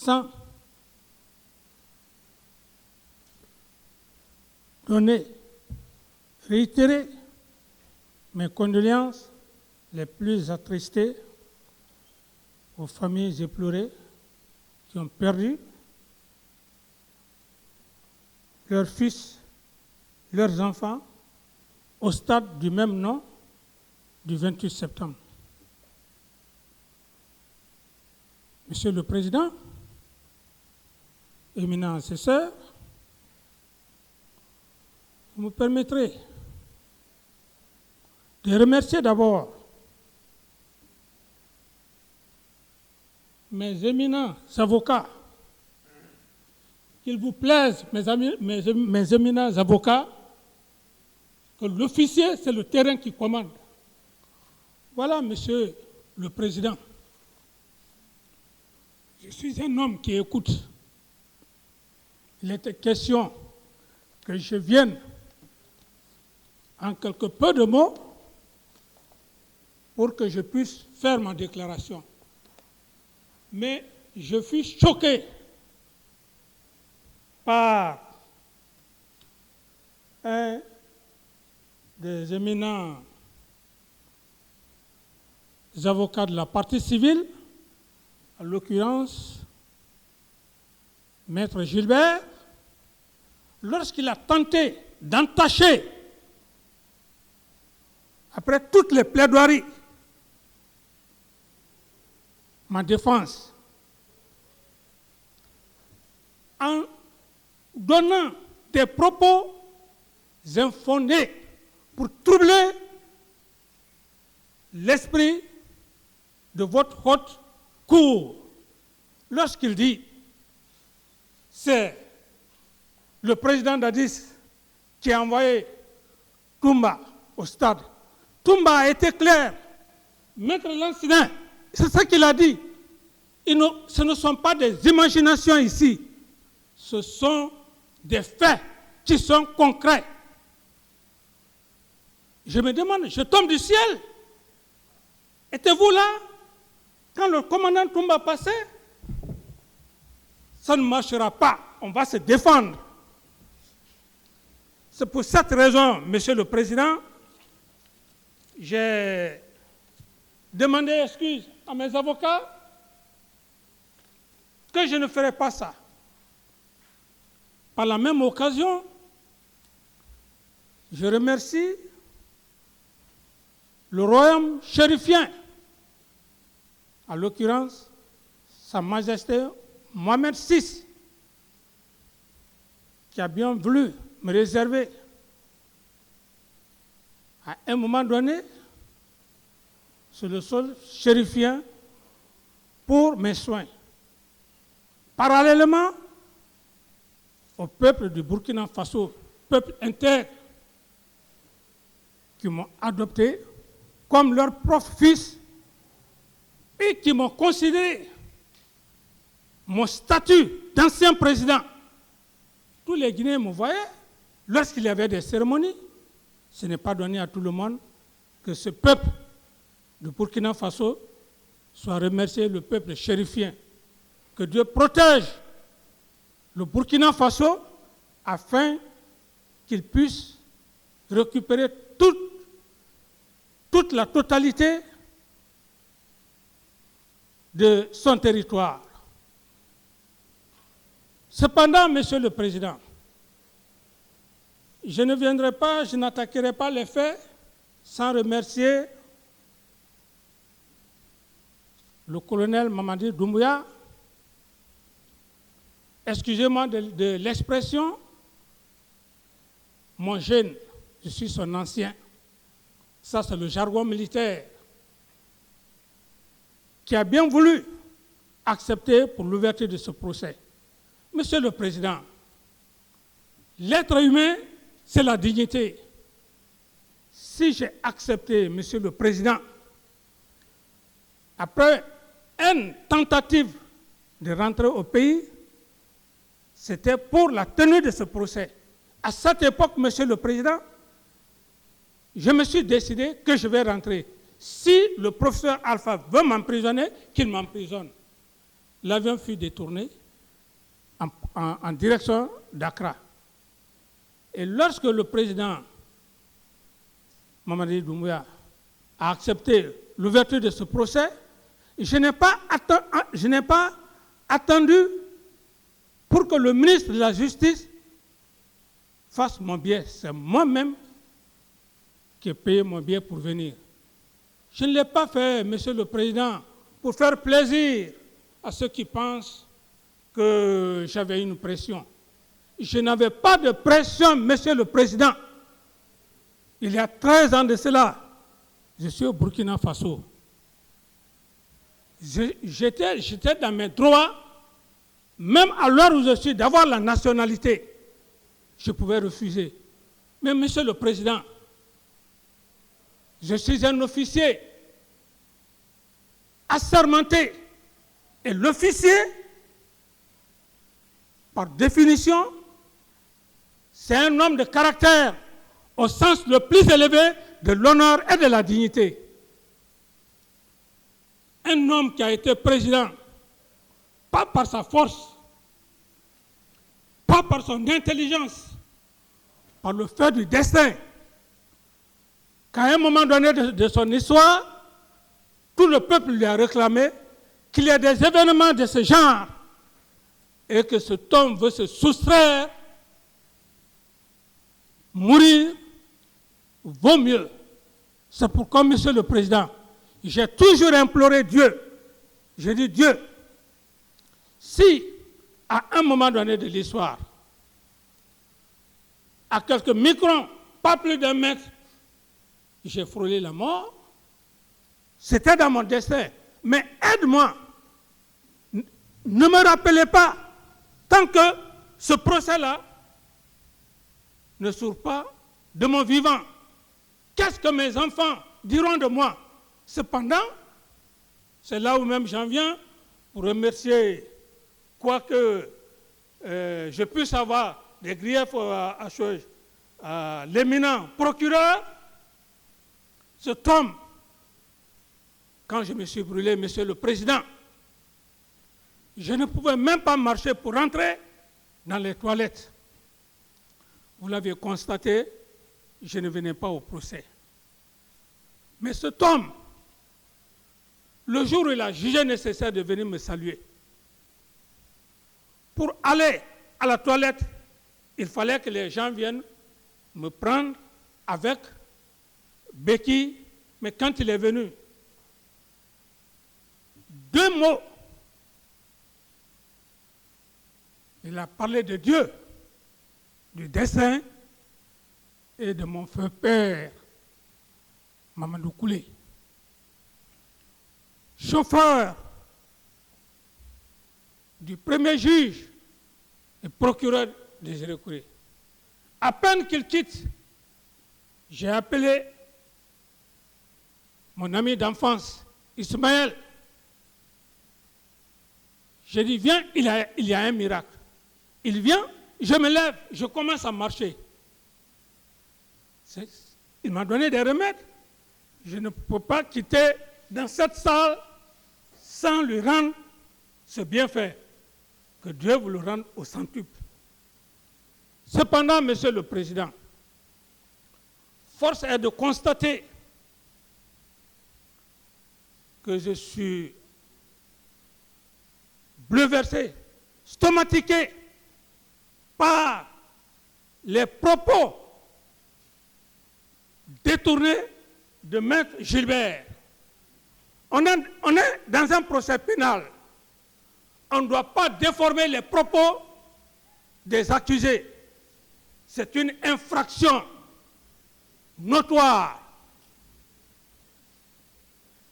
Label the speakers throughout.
Speaker 1: sans réitérer mes condoléances les plus attristées aux familles éplorées qui ont perdu leurs fils, leurs enfants, au stade du même nom du 28 septembre. Monsieur le Président, éminent assesseur, vous me permettrez de remercier d'abord mes éminents avocats. Qu'il vous plaise, mes éminents avocats, que l'officier, c'est le terrain qui commande. Voilà, Monsieur le Président. Je suis un homme qui écoute. Il était question que je vienne en quelque peu de mots pour que je puisse faire ma déclaration. Mais je fus choqué par un des éminents avocats de la partie civile, en l'occurrence Maître Gilbert, lorsqu'il a tenté d'entacher, après toutes les plaidoiries, ma défense, en donnant des propos infondés pour troubler l'esprit de votre haute cour. Lorsqu'il dit, c'est le président Dadis qui a envoyé Toumba au stade. Toumba a été clair. Maître Lancidin, c'est ça qu'il a dit. Ce ne sont pas des imaginations ici. Ce sont des faits qui sont concrets. Je me demande, je tombe du ciel. Étiez-vous là quand le commandant Toumba passait? Ça ne marchera pas. On va se défendre. C'est pour cette raison, Monsieur le Président, j'ai demandé excuse à mes avocats que je ne ferai pas ça. Par la même occasion, je remercie le royaume chérifien, en l'occurrence Sa Majesté Mohamed VI, qui a bien voulu me réserver à un moment donné sur le sol chérifien pour mes soins. Parallèlement au peuple du Burkina Faso, peuple intègre, qui m'ont adopté comme leur propre fils et qui m'ont considéré mon statut d'ancien président. Tous les Guinéens me voyaient, lorsqu'il y avait des cérémonies, ce n'est pas donné à tout le monde que ce peuple de Burkina Faso soit remercié, le peuple chérifien. Que Dieu protège le Burkina Faso afin qu'il puisse récupérer toute la totalité de son territoire. Cependant, Monsieur le Président, je ne viendrai pas, je n'attaquerai pas les faits sans remercier le colonel Mamadi Doumbouya. Excusez-moi de l'expression, mon jeune, je suis son ancien. Ça, c'est le jargon militaire qui a bien voulu accepter pour l'ouverture de ce procès. Monsieur le Président, l'être humain, c'est la dignité. Si j'ai accepté, Monsieur le Président, après une tentative de rentrer au pays, c'était pour la tenue de ce procès. À cette époque, Monsieur le Président, je me suis décidé que je vais rentrer. Si le professeur Alpha veut m'emprisonner, qu'il m'emprisonne. l'avion fut détourné en direction d'Accra. Et lorsque le président Mamadi Doumbouya a accepté l'ouverture de ce procès, je n'ai pas attendu pour que le ministre de la Justice fasse mon billet. C'est moi-même qui ai payé mon billet pour venir. Je ne l'ai pas fait, Monsieur le Président, pour faire plaisir à ceux qui pensent que j'avais une pression. Je n'avais pas de pression, Monsieur le Président. Il y a 13 ans de cela, je suis au Burkina Faso. J'étais dans mes droits, même à l'heure où je suis, d'avoir la nationalité. Je pouvais refuser. Mais Monsieur le Président, je suis un officier assermenté. Et l'officier, par définition, c'est un homme de caractère au sens le plus élevé de l'honneur et de la dignité. Un homme qui a été président, pas par sa force, pas par son intelligence, par le fait du destin, qu'à un moment donné de son histoire, tout le peuple lui a réclamé qu'il y a des événements de ce genre et que cet homme veut se soustraire, mourir, vaut mieux. C'est pourquoi, Monsieur le Président, j'ai toujours imploré Dieu. J'ai dit, Dieu, si à un moment donné de l'histoire, à quelques microns, pas plus d'un mètre, j'ai frôlé la mort, c'était dans mon destin. Mais aide-moi. Ne me rappelez pas tant que ce procès-là ne sort pas de mon vivant. Qu'est-ce que mes enfants diront de moi? Cependant, c'est là où même j'en viens pour remercier, quoique je puisse avoir des griefs à l'éminent procureur, cet homme, quand je me suis brûlé, Monsieur le Président, je ne pouvais même pas marcher pour rentrer dans les toilettes. Vous l'avez constaté, je ne venais pas au procès. Mais cet homme, le jour où il a jugé nécessaire de venir me saluer, pour aller à la toilette, il fallait que les gens viennent me prendre avec béquille, mais quand il est venu, 2 mots, il a parlé de Dieu, du dessein et de mon feu père, Mamadou Koulé. Chauffeur du premier juge et procureur de Gérékouré. À peine qu'il quitte, j'ai appelé mon ami d'enfance, Ismaël. J'ai dit, viens, il y a un miracle. Il vient, je me lève, je commence à marcher. Il m'a donné des remèdes. Je ne peux pas quitter dans cette salle sans lui rendre ce bienfait. Que Dieu vous le rende au centuple. Cependant, Monsieur le Président, force est de constater que je suis bouleversé, stomatiqué par les propos détournés de Maître Gilbert. On est dans un procès pénal. On ne doit pas déformer les propos des accusés. C'est une infraction notoire.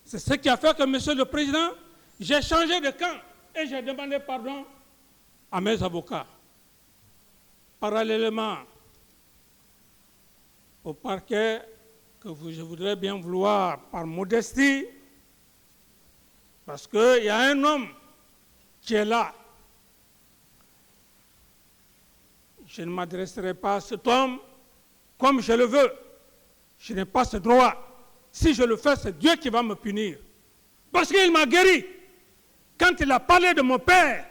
Speaker 1: C'est ce qui a fait que, Monsieur le Président, j'ai changé de camp et j'ai demandé pardon à mes avocats. Parallèlement au parquet que je voudrais bien vouloir par modestie, parce qu'il y a un homme qui est là. Je ne m'adresserai pas à cet homme comme je le veux. Je n'ai pas ce droit. Si je le fais, c'est Dieu qui va me punir. Parce qu'il m'a guéri. quand il a parlé de mon père,